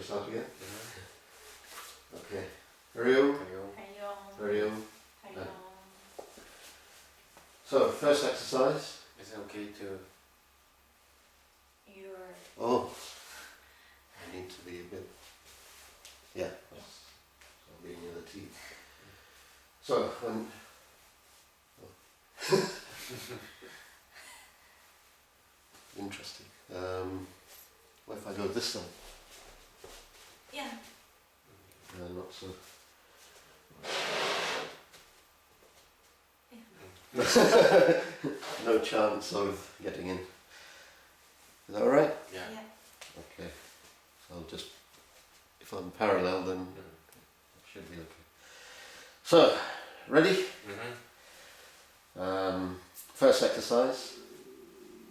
start again? Okay. Hariom. Hariom. So, first exercise. Is it okay to... Oh, I need to be a bit... Yeah, so being near the teeth. So, when... Oh. Interesting. What if I go this side? Yeah. Not so... Yeah. No chance of getting in. Is that alright? Yeah. Okay. So I'll just... If I'm parallel then it should be okay. So, ready? First exercise.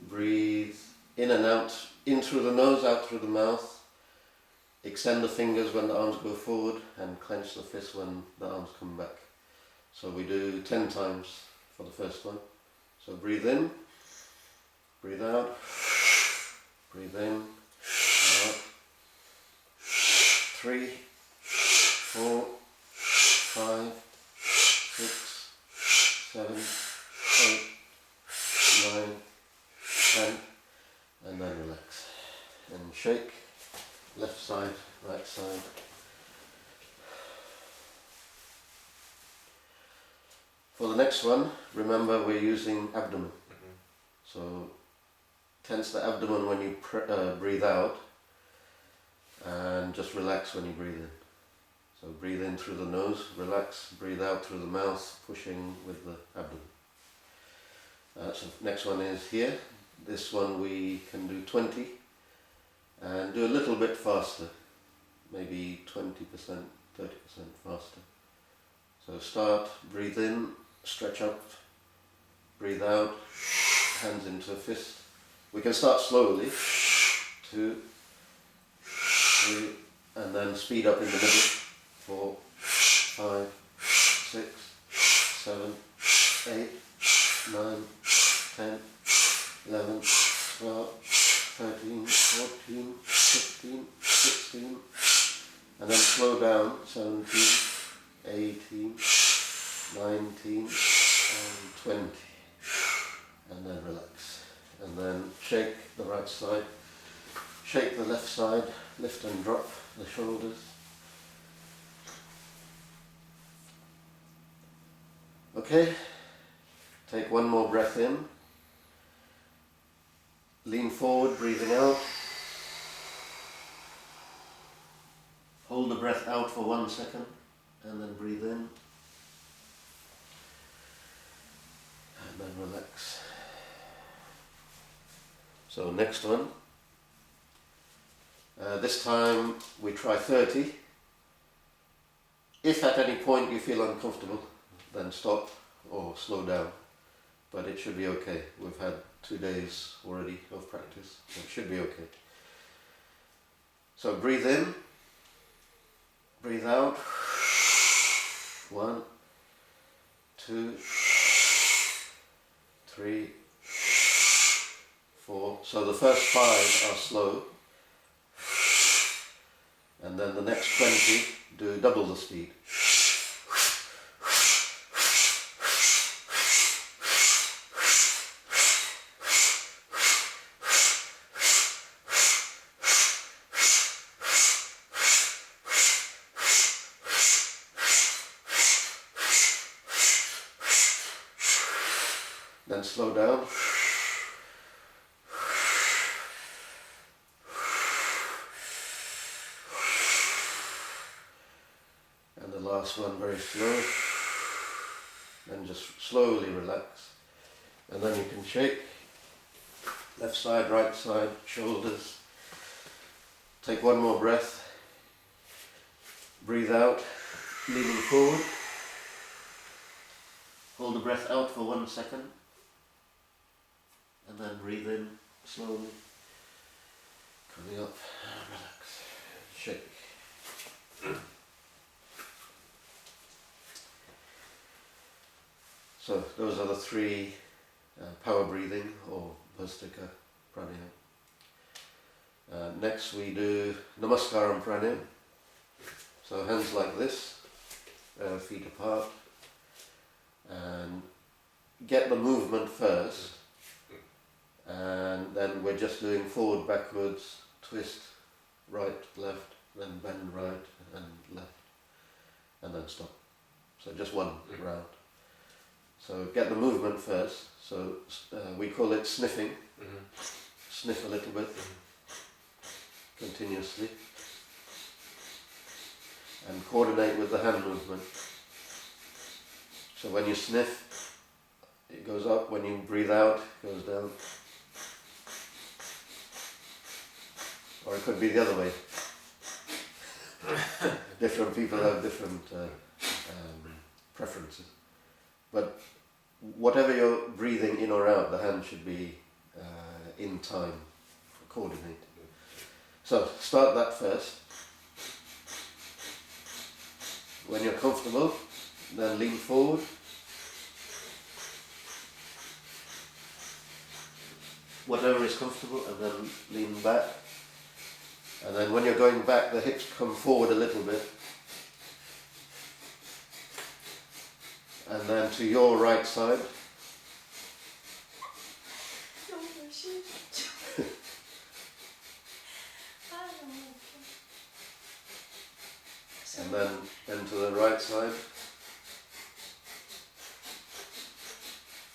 Breathe in and out, in through the nose, out through the mouth. Extend the fingers when the arms go forward and clench the fist when the arms come back. So we do 10 times for the first one. So breathe in, breathe out, breathe in, out. 3, 4, 5, 6, 7, 8, 9, 10, and then relax. And shake, left side, right side. For the next one, remember we're using abdomen. So tense the abdomen when you breathe out and just relax when you breathe in. So breathe in through the nose, relax, breathe out through the mouth, pushing with the abdomen. So next one is here. This one we can do 20 and do a little bit faster, maybe 20%, 30% faster. So start, breathe in, stretch up, breathe out, hands into a fist. We can start slowly, 2, 3, and then speed up in the middle, 4, 5, 6, 7, 8, 9, 10, 11, 12, 13, 14, 15, 16, and then slow down, 17, 18, 19, and 20, and then relax. And then shake the right side, shake the left side, lift and drop the shoulders. Okay, take one more breath in. Lean forward, breathing out. Hold the breath out for 1 second and then breathe in. And then relax. So next one. This time we try 30. If at any point you feel uncomfortable, then stop or slow down. But it should be okay. We've had 2 days already of practice, so it should be okay. So breathe in, breathe out. 1, 2, 3, 4. So the first 5 are slow, and then the next 20 do double the speed. Then slow down. And the last one very slow. Then just slowly relax. And then you can shake. Left side, right side, shoulders. Take one more breath. Breathe out, leaning forward. Hold the breath out for 1 second. And then breathe in slowly, coming up, relax, shake. So those are the 3 power breathing or Bhastika pranayama. Next we do Namaskaram Pranayama. So hands like this, feet apart, and get the movement first, and then we're just doing forward, backwards, twist, right, left, then bend right and left, and then stop. So just one round. So get the movement first. So we call it sniffing. Sniff a little bit continuously, and coordinate with the hand movement. So when you sniff, it goes up. When you breathe out, it goes down. Or it could be the other way. Different people have different preferences. But whatever you're breathing in or out, the hand should be in time, coordinated. So start that first. When you're comfortable, then lean forward. Whatever is comfortable, and then lean back. And then when you're going back, the hips come forward a little bit. And then to your right side. And then to the right side.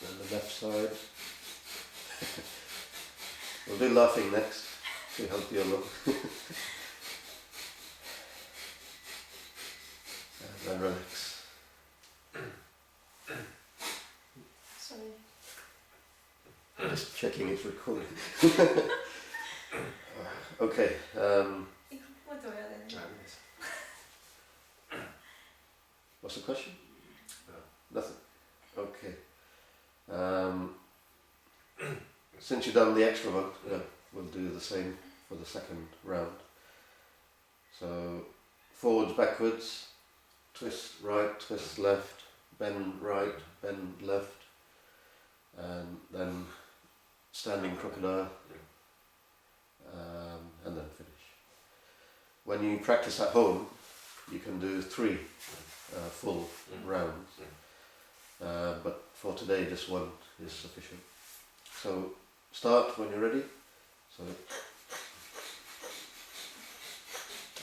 Then the left side. We'll do laughing next to help you along. And then relax. Sorry. I'm just checking it's recording. Okay. What do I do? What's the question? No. Nothing. Okay. Since you've done the extra one, we'll do the same for the second round. So forwards, backwards, twist right, twist left, bend right, bend left, and then standing crocodile, and then finish. When you practice at home, you can do 3 full rounds, but for today just one is sufficient. So start when you're ready. So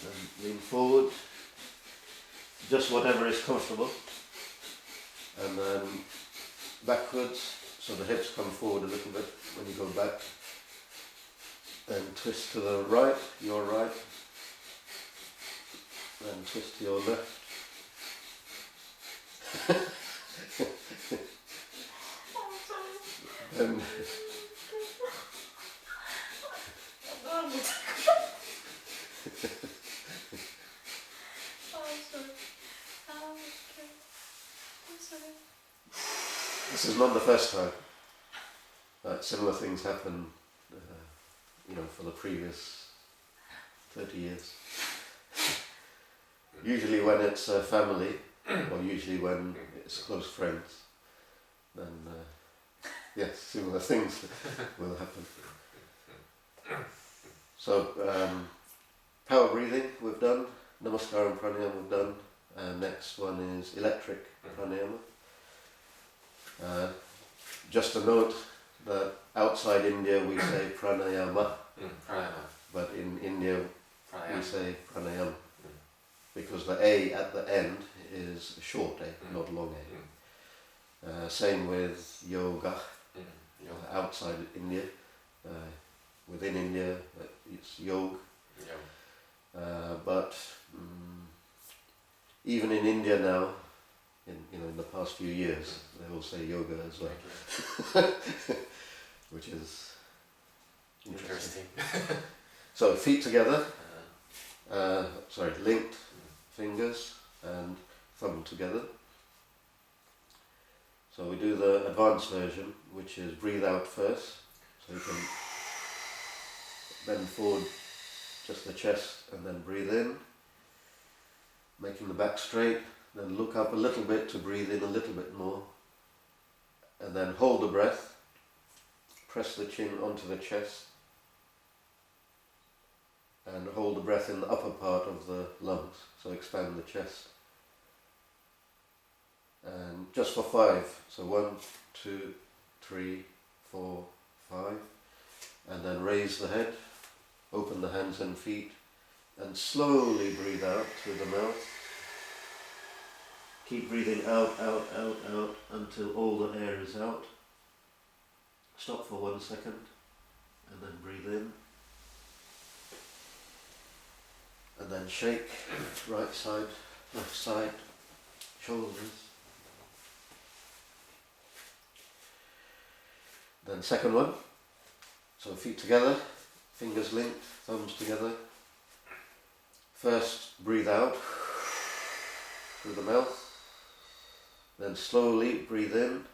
then lean forward, just whatever is comfortable, and then backwards, so the hips come forward a little bit when you go back. Then twist to the right, your right, then twist to your left. And this is not the first time. Similar things happen, for the previous 30 years. Usually when it's a family, or usually when it's close friends, then yes, similar things will happen. So power breathing we've done, Namaskaram Pranayama we've done, and next one is electric pranayama. Just a note that outside India we say pranayama, but in India we say pranayam, because the A at the end is a short A, not long A. Same with yoga, outside India. Within India it's yoga. But even in India now, in the past few years, they all say yoga as well, which is interesting. So feet together, linked fingers and thumb together. So we do the advanced version, which is breathe out first, so you can bend forward just the chest and then breathe in, making the back straight, then look up a little bit to breathe in a little bit more, and then hold the breath, press the chin onto the chest, and hold the breath in the upper part of the lungs, so expand the chest. And just for 5, so 1, 2, 3, 4, 5, and then raise the head, open the hands and feet, and slowly breathe out through the mouth. Keep breathing out, out, out, out until all the air is out. Stop for 1 second and then breathe in. And then shake, right side, left side, shoulders. Then second one, so feet together, fingers linked, thumbs together. First breathe out through the mouth, then slowly breathe in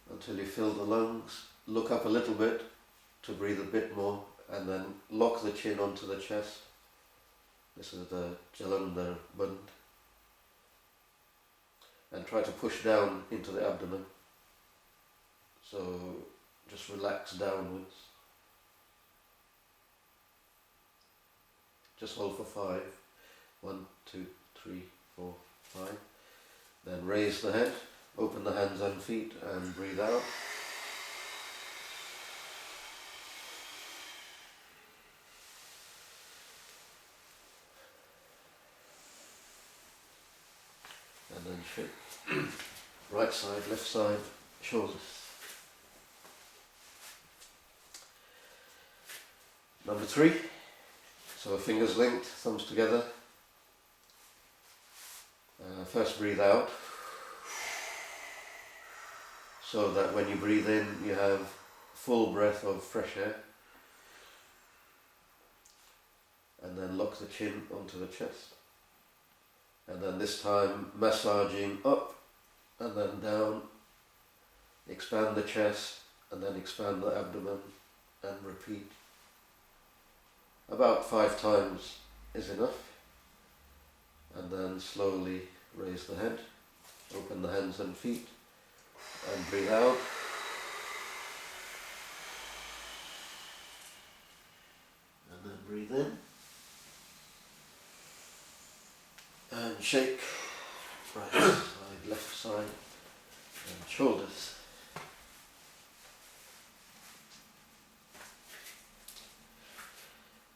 until you fill the lungs. Look up a little bit to breathe a bit more, and then lock the chin onto the chest. This is the Jalandhar Band. And try to push down into the abdomen. So just relax downwards. Just hold for 5. 1, 2, 3, 4, 5. Then raise the head, open the hands and feet and breathe out. And then shake. Right side, left side, shoulders. Number 3. So fingers linked, thumbs together. First breathe out, so that when you breathe in you have full breath of fresh air. And then lock the chin onto the chest. And then this time massaging up and then down. Expand the chest and then expand the abdomen and repeat. About 5 times is enough. And then slowly raise the head, open the hands and feet, and breathe out. And then breathe in. And shake, right side, left side, and shoulders.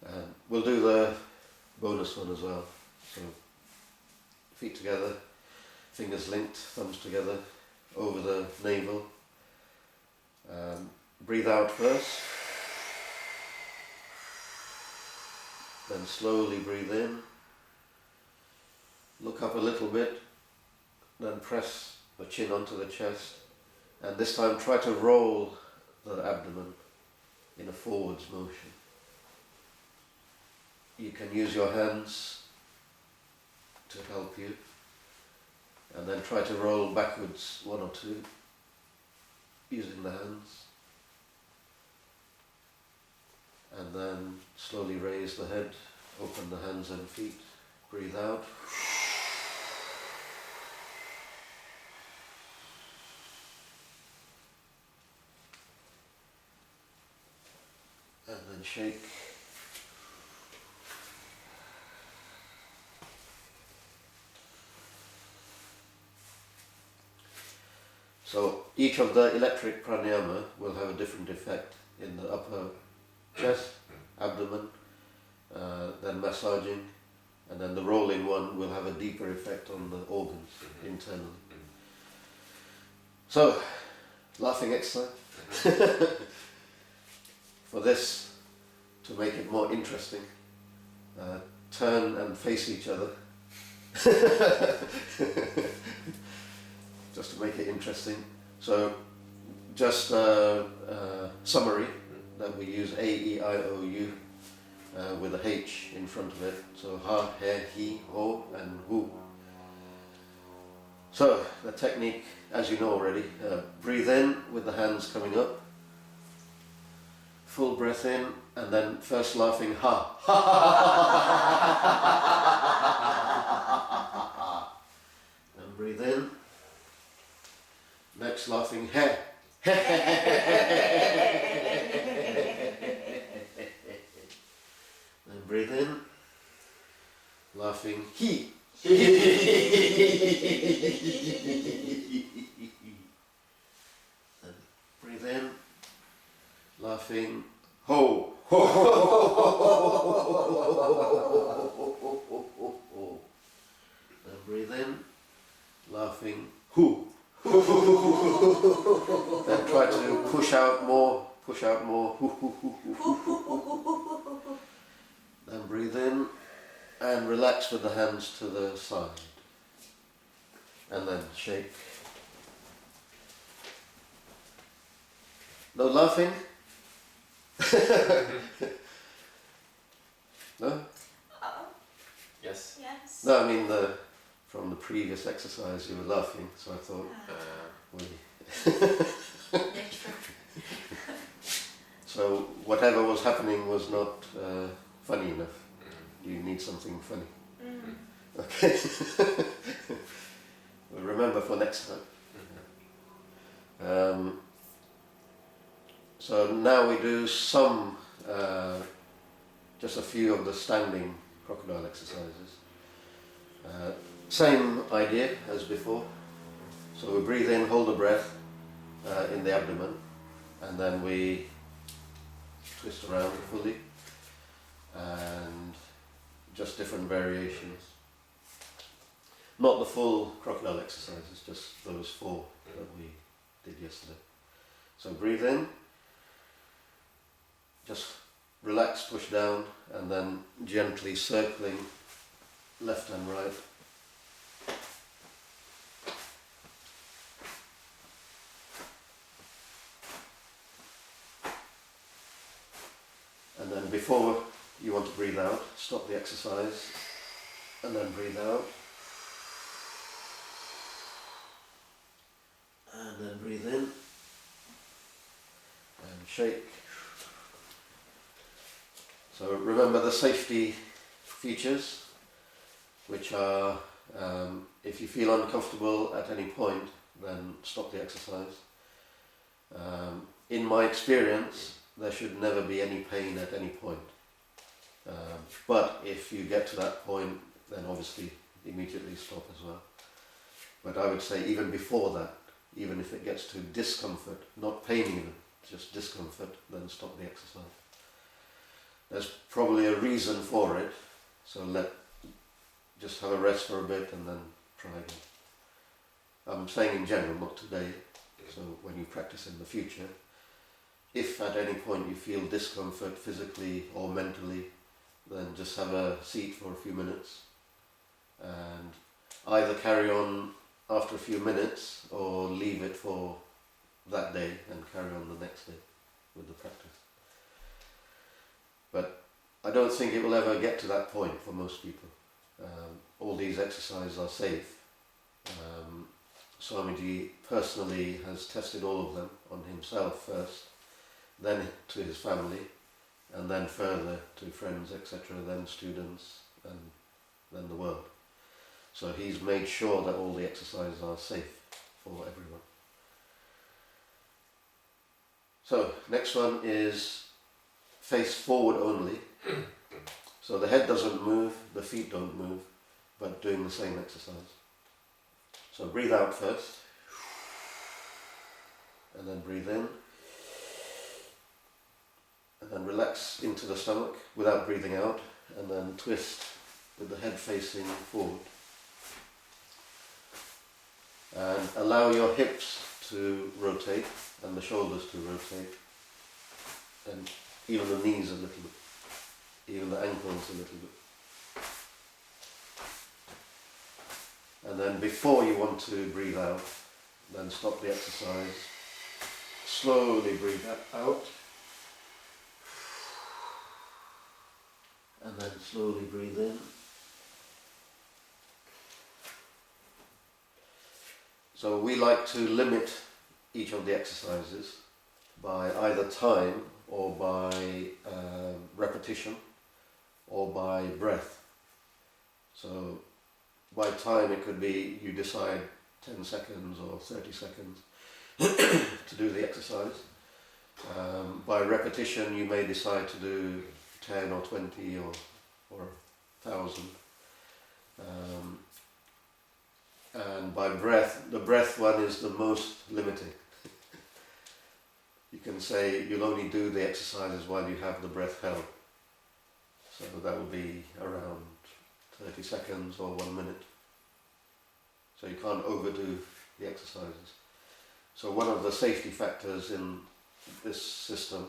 And we'll do the bonus one as well. So feet together, fingers linked, thumbs together, over the navel. Breathe out first. Then slowly breathe in. Look up a little bit. Then press the chin onto the chest. And this time try to roll the abdomen in a forwards motion. You can use your hands to help you, and then try to roll backwards 1 or 2 using the hands, and then slowly raise the head, open the hands and feet, breathe out, and then shake. So each of the electric pranayama will have a different effect in the upper chest, abdomen, then massaging, and then the rolling one will have a deeper effect on the organs internally. So, laughing exercise. For this, to make it more interesting, turn and face each other. Just to make it interesting. So, just summary that we use A-E-I-O-U with a H in front of it. So ha, he, ho, and hu. So the technique, as you know already, breathe in with the hands coming up. Full breath in, and then first laughing ha. And breathe in. Next laughing he. And breathe in, laughing, ho, ho, ho, ho, ho, ho. And breathe in, laughing, hoo. Then try to push out more, hoo, hoo, hoo, hoo, hoo. Then breathe in and relax with the hands to the side. And then shake. No laughing? No? Yes. Yes. No, I mean from the previous exercise you were laughing, so I thought we... Yeah, true. So whatever was happening was not funny enough. You need something funny. Okay. Well, remember for next time. So now we do some, just a few of the standing crocodile exercises. Same idea as before. So we breathe in, hold the breath in the abdomen, and then we twist around fully, and just different variations. Not the full crocodile exercises, just those 4 that we did yesterday. So breathe in, just relax, push down, and then gently circling left and right. And then before you want to breathe out, stop the exercise and then breathe out. And then breathe in and shake. So remember the safety features, which are if you feel uncomfortable at any point, then stop the exercise. In my experience, there should never be any pain at any point. But if you get to that point, then obviously immediately stop as well. But I would say even before that, even if it gets to discomfort, not pain even, just discomfort, then stop the exercise. There's probably a reason for it, so just have a rest for a bit and then try again. I'm saying in general, not today, so when you practice in the future, if at any point you feel discomfort physically or mentally, then just have a seat for a few minutes and either carry on after a few minutes or leave it for that day and carry on the next day with the practice. But I don't think it will ever get to that point for most people. All these exercises are safe. Swamiji personally has tested all of them on himself first, then to his family, and then further to friends, etc., then students, and then the world. So he's made sure that all the exercises are safe for everyone. So next one is face forward only. So the head doesn't move, the feet don't move, but doing the same exercise. So breathe out first, and then breathe in, and then relax into the stomach without breathing out, and then twist with the head facing forward. And allow your hips to rotate and the shoulders to rotate, and even the knees a little bit, even the ankles a little bit. And then before you want to breathe out, then stop the exercise, slowly breathe out, and then slowly breathe in. So we like to limit each of the exercises by either time or by repetition or by breath. So by time it could be you decide 10 seconds or 30 seconds to do the exercise. By repetition you may decide to do 10 or 20 or 1,000. And by breath, the breath one is the most limiting. You can say you'll only do the exercises while you have the breath held. So that will be around 30 seconds or 1 minute. So you can't overdo the exercises. So one of the safety factors in this system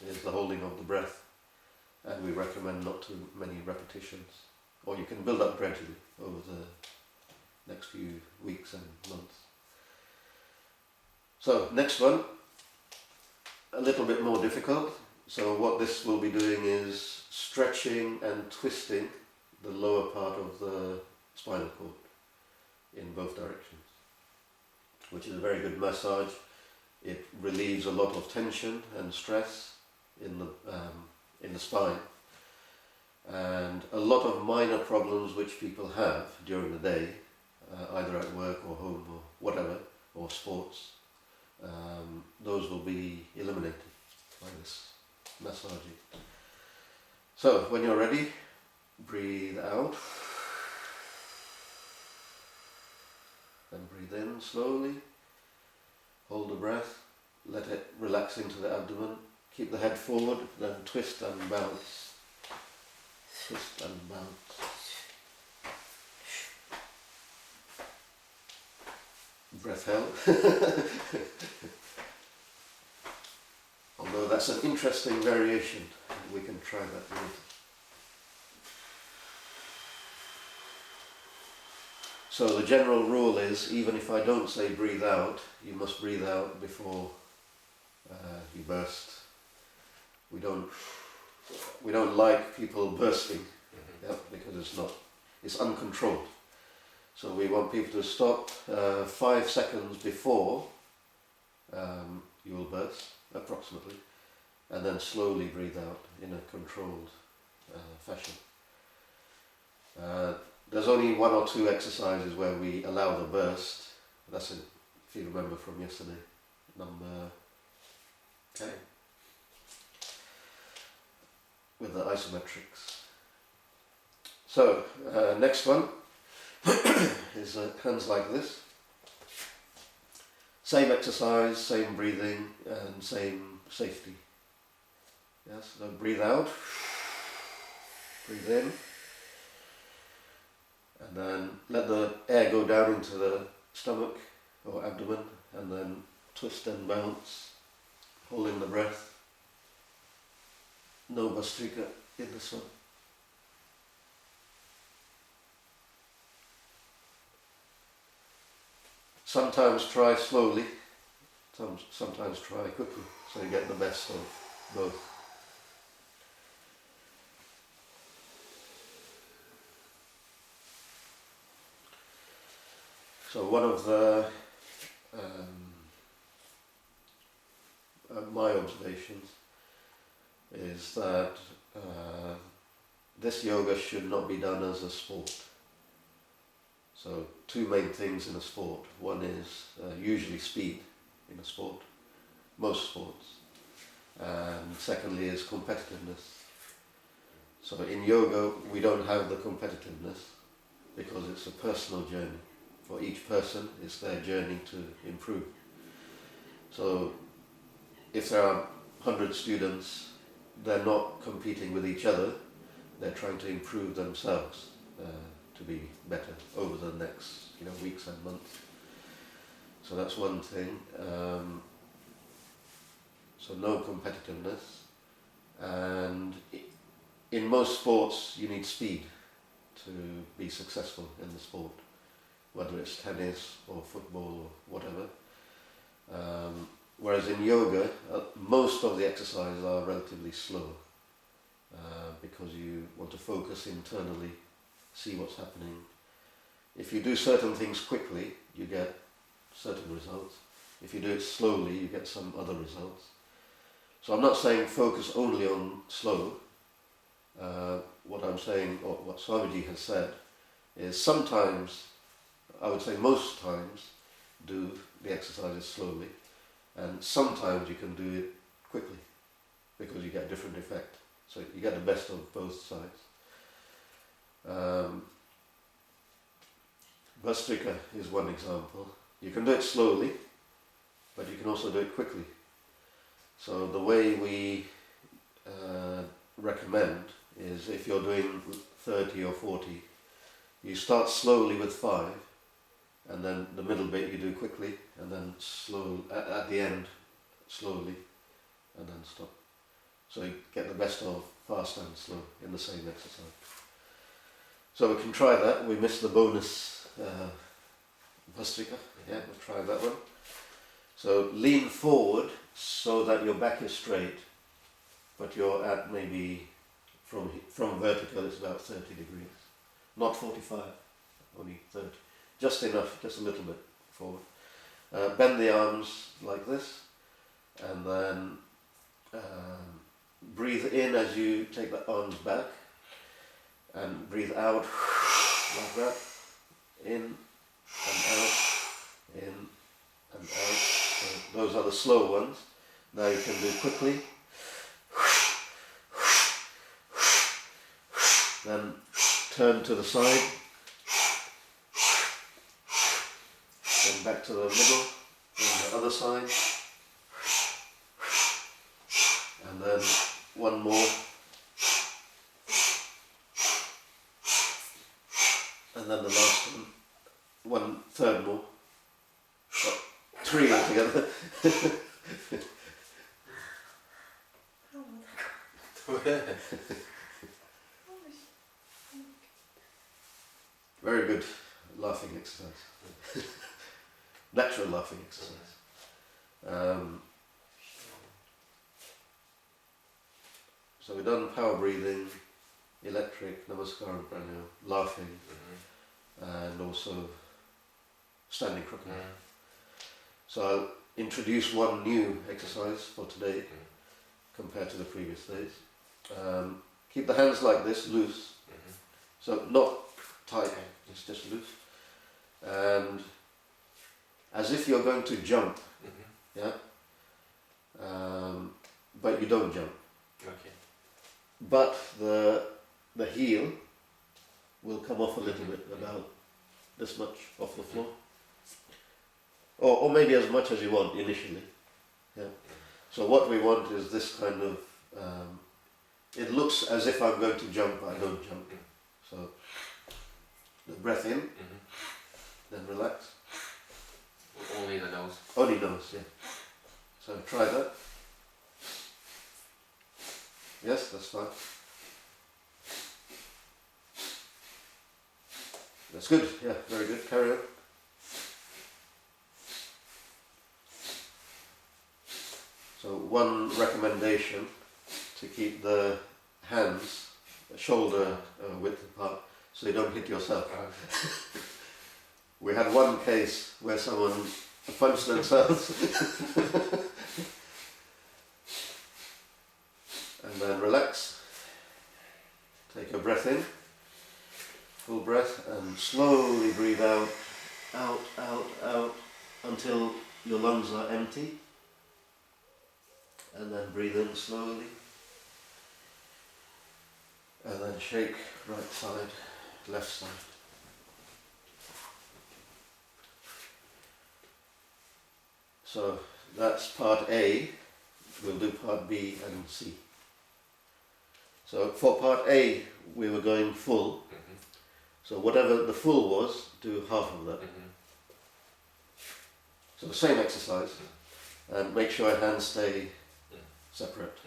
is the holding of the breath. And we recommend not too many repetitions. Or you can build up gradually over the next few weeks and months. So next one, a little bit more difficult. So what this will be doing is stretching and twisting the lower part of the spinal cord in both directions, which is a very good massage. It relieves a lot of tension and stress in the spine, and a lot of minor problems which people have during the day, either at work or home or whatever, or sports, those will be eliminated by this massaging. So when you're ready, breathe out and breathe in slowly. Hold the breath, let it relax into the abdomen. Keep the head forward, then twist and bounce. Twist and bounce. Breath held. Although that's an interesting variation, we can try that later. So the general rule is, even if I don't say breathe out, you must breathe out before you burst. We don't like people bursting, because it's uncontrolled. So we want people to stop 5 seconds before you will burst, approximately, and then slowly breathe out in a controlled fashion. There's only 1 or 2 exercises where we allow the burst. That's it, if you remember from yesterday, number 10, with the isometrics. So, next one is hands like this. Same exercise, same breathing, and same safety. Yes, so breathe out, breathe in, and then let the air go down into the stomach or abdomen, and then twist and bounce, holding the breath. No Bhastrika in this one. Sometimes try slowly, sometimes try quickly, so you get the best of both. So one of the my observations is that this yoga should not be done as a sport. So 2 main things in a sport. One is usually speed in a sport, most sports, and secondly is competitiveness. So in yoga we don't have the competitiveness because it's a personal journey. For each person, it's their journey to improve. So if there are 100 students, they're not competing with each other, they're trying to improve themselves to be better over the next weeks and months. So that's one thing. So no competitiveness. And in most sports you need speed to be successful in the sport, whether it's tennis or football or whatever. Whereas in yoga, most of the exercises are relatively slow because you want to focus internally, see what's happening. If you do certain things quickly, you get certain results. If you do it slowly, you get some other results. So I'm not saying focus only on slow. What I'm saying, or what Swamiji has said, is sometimes, I would say most times, do the exercises slowly, and sometimes you can do it quickly because you get a different effect. So you get the best of both sides. Bhastrika is one example. You can do it slowly, but you can also do it quickly. So the way we recommend is if you're doing 30 or 40, you start slowly with 5, and then the middle bit you do quickly, and then slow at the end slowly, and then stop. So you get the best of fast and slow in the same exercise. So we can try that. We missed the bonus Bhastrika. Yeah, we'll try that one. So lean forward so that your back is straight, but you're at maybe from vertical it's about 30 degrees. Not 45, only 30. Just enough, just a little bit forward. Bend the arms like this, and then breathe in as you take the arms back, and breathe out like that. In and out, in and out. So those are the slow ones. Now you can do quickly. Then turn to the side. Then back to the middle. Then the other side. And then one more. And then the last one third more. Oh, 3 altogether. Very good laughing exercise. Natural laughing exercise. So we've done power breathing, electric, namaskar, pranayama, laughing, and also standing crocodile. So I'll introduce one new exercise for today compared to the previous days. Keep the hands like this, loose. So not tight, it's just loose. And as if you're going to jump, yeah. But you don't jump. Okay. But the heel will come off a little bit, about this much off the floor. Or maybe as much as you want initially. Yeah. So what we want is this kind of, it looks as if I'm going to jump, but I don't jump. So the breath in, then relax. Only the nose. Only nose, yeah. So try that. Yes, that's fine. That's good, yeah, very good. Carry on. So one recommendation to keep the hands shoulder width apart so you don't hit yourself. We had one case where someone punched themselves and then relax. Take a breath in, full breath, and slowly breathe out, out, out, out until your lungs are empty. And then breathe in slowly. And then shake right side, left side. So that's part A. We'll do part B and C. So for part A, we were going full. So whatever the full was, do half of that. So the same exercise. And make sure your hands stay separate.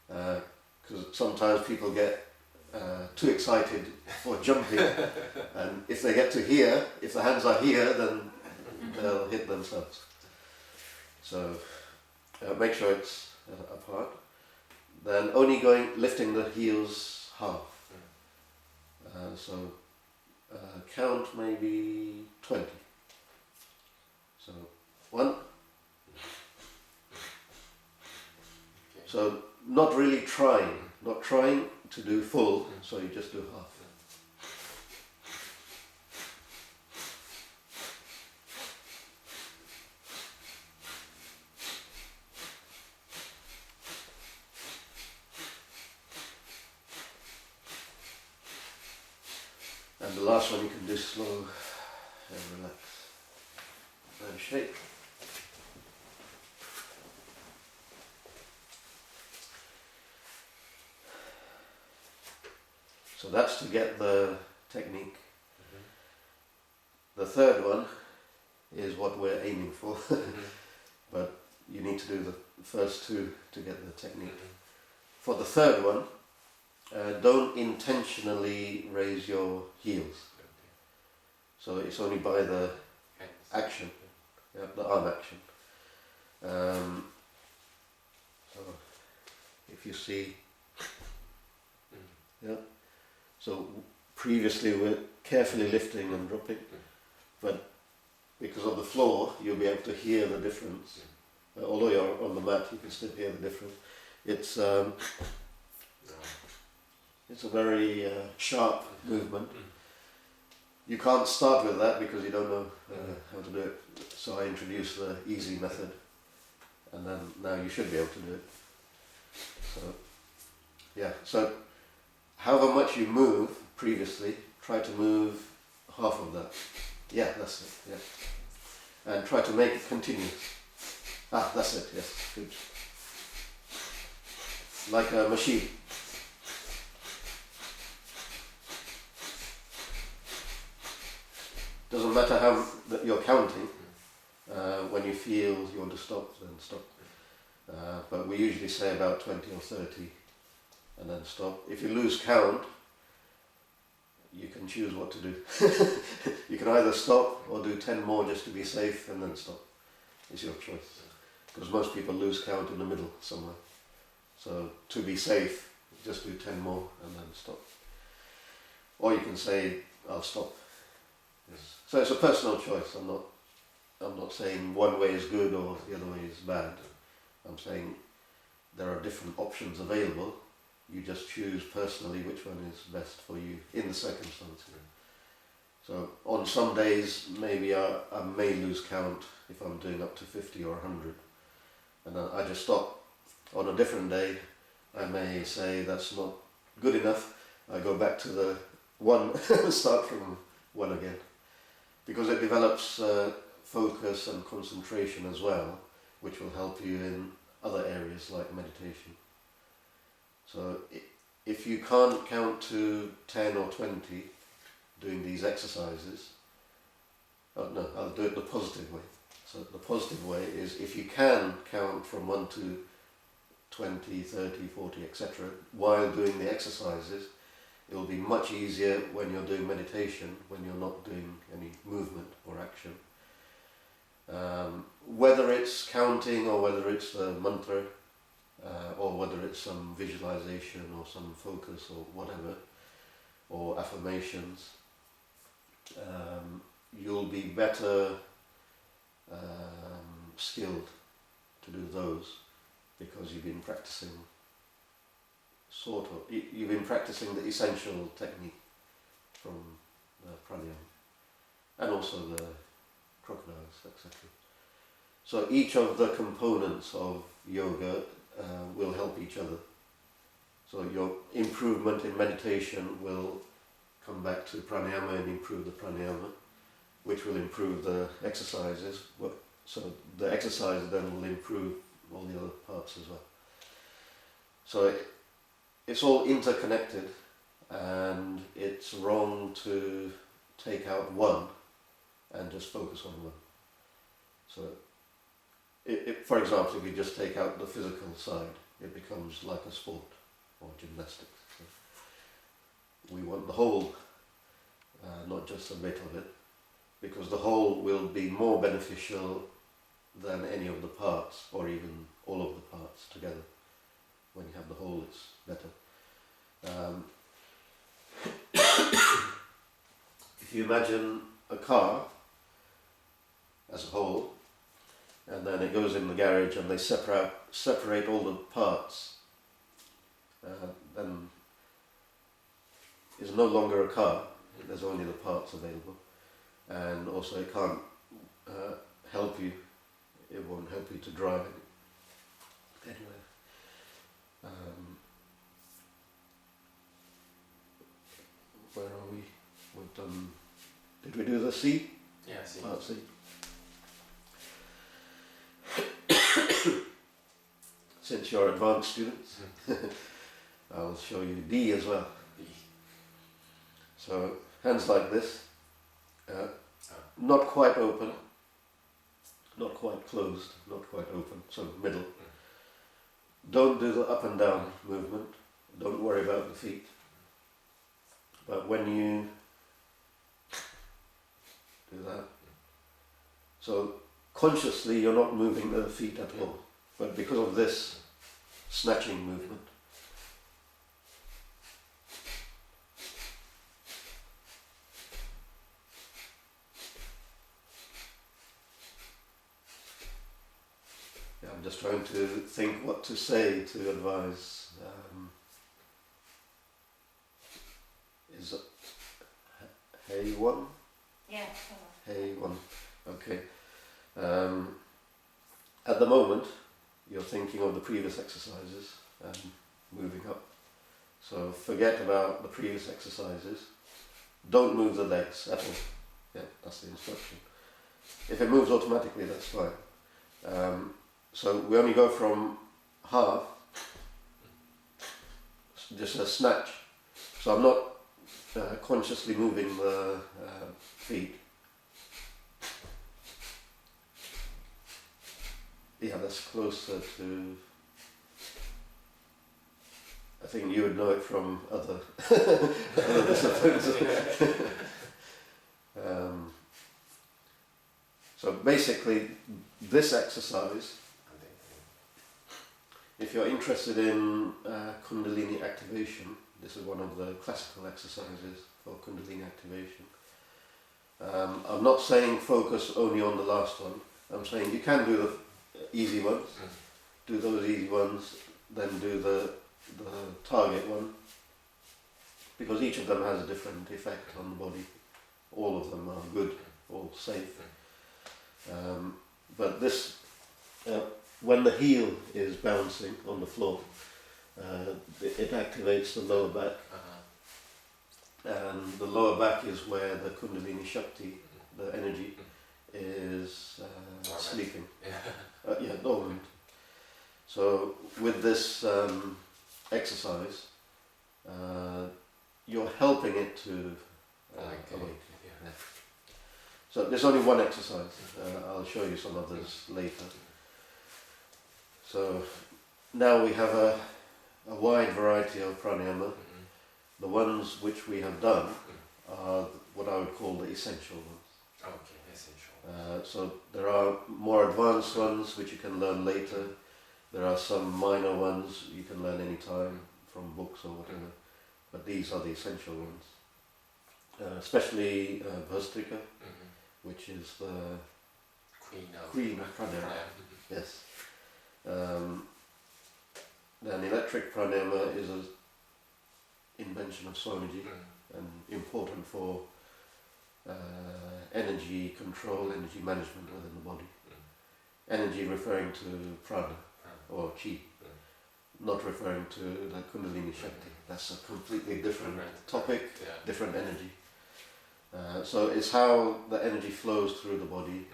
Because sometimes people get too excited for jumping, and if they get to here, if the hands are here, then they'll hit themselves. So make sure it's apart. Then only lifting the heels half. So count maybe 20. So 1. So not really trying, not trying to do full, so you just do half. And the last one you can do slow. and relax and shake. So that's to get the technique. The third one is what we're aiming for, but you need to do the first two to get the technique. For the third one, don't intentionally raise your heels. So it's only by the action, the arm action. So if you see, so previously we're carefully lifting and dropping, but because of the floor you'll be able to hear the difference. Although you're on the mat, you can still hear the difference. It's a very sharp movement. You can't start with that because you don't know how to do it. So I introduced the easy method, and then now you should be able to do it. So yeah, so however much you move previously, try to move half of that. Yeah, that's it, yeah. And try to make it continuous. That's it, yes, good. Like a machine. Doesn't matter how that you're counting. When you feel you want to stop, then stop. But we usually say about 20 or 30 and then stop. If you lose count, you can choose what to do. You can either stop or do 10 more just to be safe and then stop. It's your choice. Because most people lose count in the middle somewhere. So to be safe, just do 10 more and then stop. Or you can say, I'll stop. Yes. So it's a personal choice. I'm not saying one way is good or the other way is bad. I'm saying there are different options available. You just choose personally which one is best for you in the circumstances. So on some days maybe I may lose count if I'm doing up to 50 or 100, and then I just stop. On a different day I may say that's not good enough, I go back to the one and start from one again, because it develops focus and concentration as well, which will help you in other areas like meditation. So if you can't count to 10 or 20 doing these exercises, I'll do it the positive way. So the positive way is if you can count from 1 to 20, 30, 40, etc. while doing the exercises, it will be much easier when you're doing meditation, when you're not doing any movement or action. Whether it's counting or whether it's the mantra, or whether it's some visualization or some focus or whatever, or affirmations, you'll be better skilled to do those because you've been practicing you've been practicing the essential technique from pranayama and also the crocodiles, etc. So each of the components of yoga will help each other. So your improvement in meditation will come back to pranayama and improve the pranayama, which will improve the exercises. So the exercise then will improve all the other parts as well. So it's all interconnected, and it's wrong to take out one and just focus on one. So for example, if you just take out the physical side, it becomes like a sport or gymnastics. So we want the whole, not just a bit of it, because the whole will be more beneficial than any of the parts, or even all of the parts together. When you have the whole, it's better. If you imagine a car as a whole, and then it goes in the garage and they separate all the parts, then it's no longer a car, there's only the parts available, and also it can't help you, it won't help you to drive anywhere. Where are we? We've done, did we do the C? Yeah, I see. Part C. Since you're advanced students, I'll show you D as well. B. So hands like this, not quite open, not quite closed, not quite open, so middle. Don't do the up and down movement, don't worry about the feet. But when you do that, so consciously you're not moving the feet at all, but because of this snatching movement, yeah, I'm just trying to think what to say to advise. Is it hey one? Yeah. Hey one. Okay. At the moment, you're thinking of the previous exercises and moving up. So forget about the previous exercises. Don't move the legs at all. Yeah, that's the instruction. If it moves automatically, that's fine. So we only go from half, just a snatch. So I'm not consciously moving the feet. Yeah, that's closer to, I think you would know it from other, other disciplines. So basically, this exercise, if you're interested in Kundalini activation, this is one of the classical exercises for Kundalini activation. I'm not saying focus only on the last one. I'm saying you can do the easy ones, do those easy ones, then do the target one, because each of them has a different effect on the body. All of them are good, all safe. But this, when the heel is bouncing on the floor, it activates the lower back, and the lower back is where the Kundalini Shakti, the energy, is sleeping. Yeah, dormant. So with this exercise, you're helping it to awake. Yeah. So there's only one exercise. I'll show you some others later. So now we have a wide variety of pranayama. The ones which we have done are what I would call the essential ones. Okay, essential. So there are more advanced ones which you can learn later. There are some minor ones you can learn anytime from books or whatever. But these are the essential ones. Especially Bhastrika, which is the queen of pranayama. Yes. Then electric pranayama is an invention of Swamiji and important for energy control, energy management within the body. Energy referring to prana or chi, not referring to the Kundalini Shakti. That's a completely different topic, different energy. So it's how the energy flows through the body.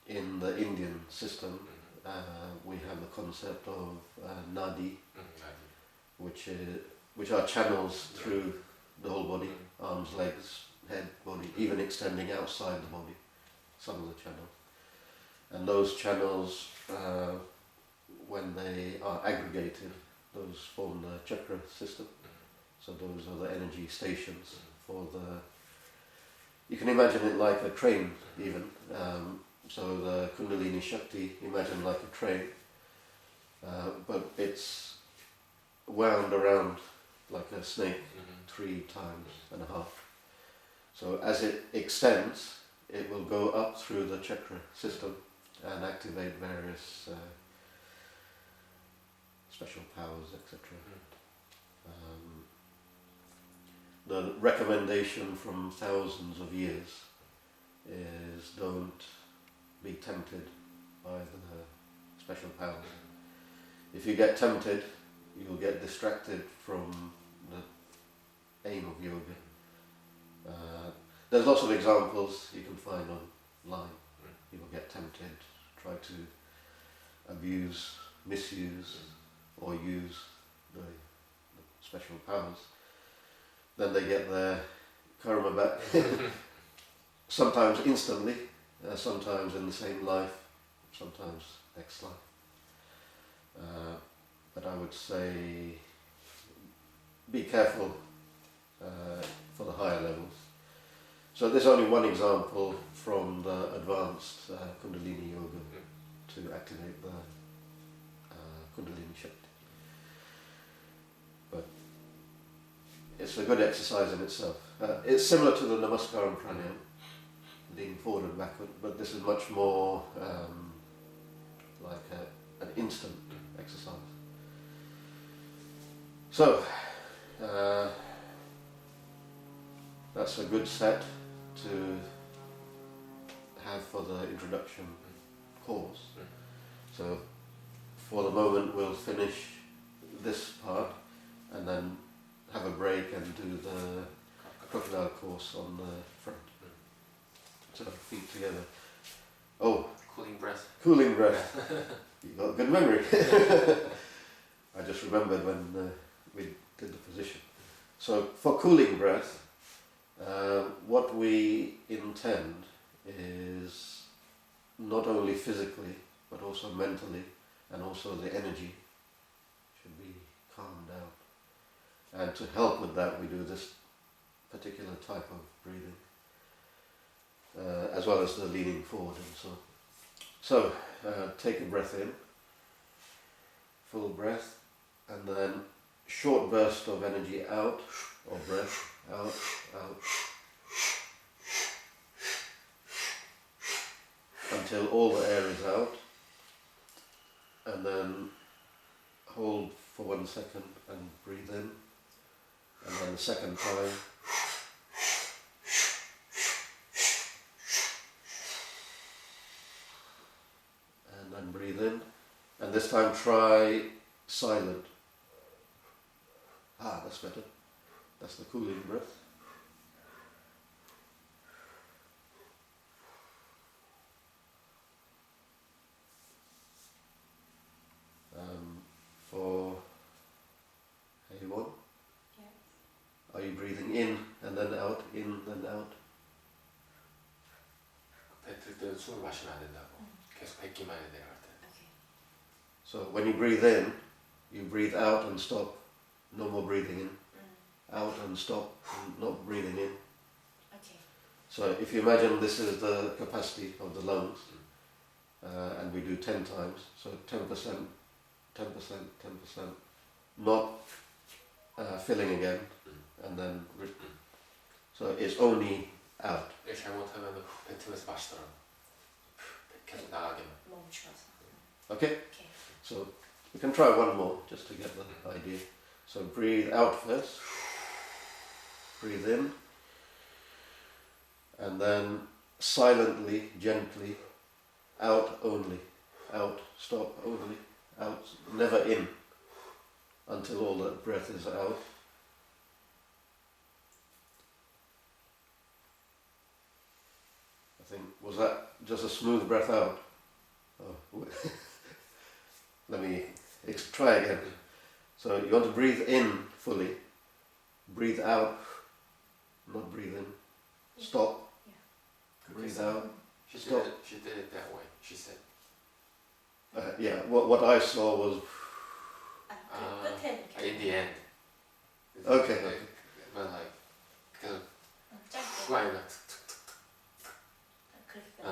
In the Indian system, we have the concept of nadi, which are channels through the whole body, arms, legs, head, body, even extending outside the body, some of the channels. And those channels, when they are aggregated, those form the chakra system. So those are the energy stations for the, you can imagine it like a train even. So the Kundalini Shakti, imagine like a train, but it's wound around like a snake 3.5 times. So as it extends, it will go up through the chakra system and activate various special powers, etc. The recommendation from thousands of years is don't be tempted by the special powers. If you get tempted, you'll get distracted from the aim of yoga. there's lots of examples you can find online. People get tempted, try to abuse, misuse, or use the special powers. Then they get their karma back, sometimes instantly, sometimes in the same life, sometimes next life. But I would say be careful for the higher levels. So there's only one example from the advanced Kundalini Yoga to activate the Kundalini Shakti. But it's a good exercise in itself. It's similar to the Namaskaram Pranayam, leaning forward and backward, but this is much more like an instant exercise. So, that's a good set to have for the introduction course. So, for the moment we'll finish this part and then have a break and do the Crocodile course on the front. So feet together. Oh, Cooling breath. cooling breath. You got good memory. I just remembered when we did the position. So for cooling breath, what we intend is not only physically but also mentally, and also the energy should be calmed down. And to help with that we do this particular type of breathing, as well as the leaning forward and so on. So take a breath in, full breath, and then short burst of energy out, or breath, out, out, until all the air is out, and then hold for 1 second and breathe in, and then the second time, and then breathe in, and this time try silent. That's better. That's the cooling breath. For anyone? Yes. Are you breathing in and then out, in and out? 뱉을 때는 숨을 마시면 안 된다고. 계속 뱉기만 해 내려갈 때. Okay. So when you breathe in, you breathe out and stop. No more breathing in. Out and stop, and not breathing in. Okay. So if you imagine this is the capacity of the lungs, and we do 10 times, so 10%, 10%, 10%, not filling again, and then, so it's only out. 이게 잘못하면 뱉으면서 마시더라고. 계속 나가게만. 멈춰서. Okay? Okay. So we can try one more just to get the idea. So breathe out first, breathe in, and then silently, gently, out only, out, stop only, out, never in, until all that breath is out. I think, was that just a smooth breath out? Oh. Let me try again. So you want to breathe in fully, breathe out, not breathe in, stop, breathe out, She stop. did it that way. She said. Yeah, what I saw was, 끝에 이렇게. In the end. Okay. But like 계속 짧게. 후 아니라 그렇게.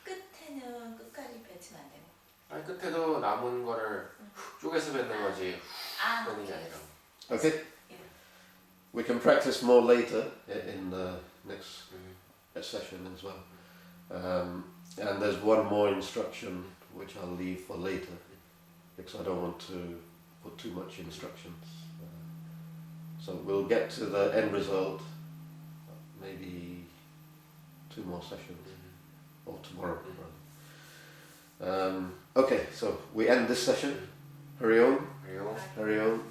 끝에는 끝까지 뱉으면 안 되고. 아니 끝에도 남은 거를 쪼개서 뱉는 거지 뱉는 게 아니라. okay? Yeah. We can practice more later in the next session as well. And there's one more instruction which I'll leave for later because I don't want to put too much instructions. So we'll get to the end result maybe 2 more sessions or tomorrow. Okay, so we end this session. Hari Om, 그리고 Hari Om.